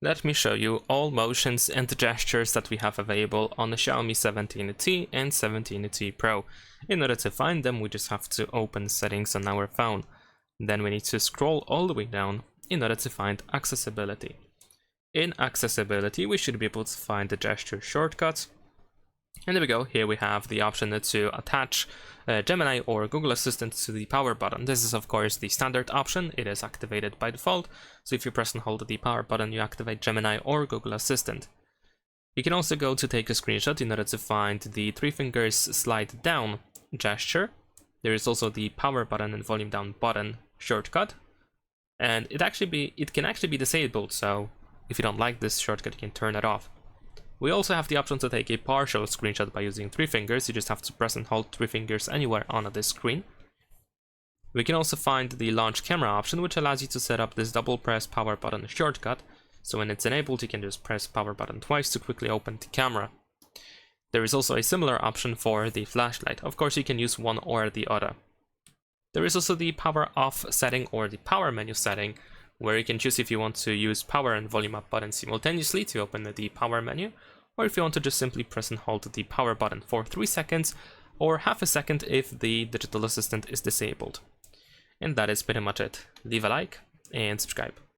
Let me show you all motions and gestures that we have available on the Xiaomi 17T and 17T Pro. In order to find them, we just have to open settings on our phone. Then we need to scroll all the way down in order to find accessibility. In accessibility, we should be able to find the gesture shortcut. And there we go. Here we have the option to attach Gemini or Google Assistant to the power button. This is of course the standard option. It is activated by default. So if you press and hold the power button, you activate Gemini or Google Assistant. You can also go to take a screenshot in order to find the 3 fingers slide down gesture. There is also the power button and volume down button shortcut. And it can actually be disabled, so if you don't like this shortcut, you can turn it off. We also have the option to take a partial screenshot by using 3 fingers. You just have to press and hold 3 fingers anywhere on this screen. We can also find the launch camera option, which allows you to set up this double press power button shortcut. So when it's enabled, you can just press power button twice to quickly open the camera. There is also a similar option for the flashlight. Of course, you can use one or the other. There is also the power off setting or the power menu setting, where you can choose if you want to use power and volume up buttons simultaneously to open the power menu, or if you want to just simply press and hold the power button for 3 seconds or half a second if the digital assistant is disabled. And that is pretty much it. Leave a like and subscribe.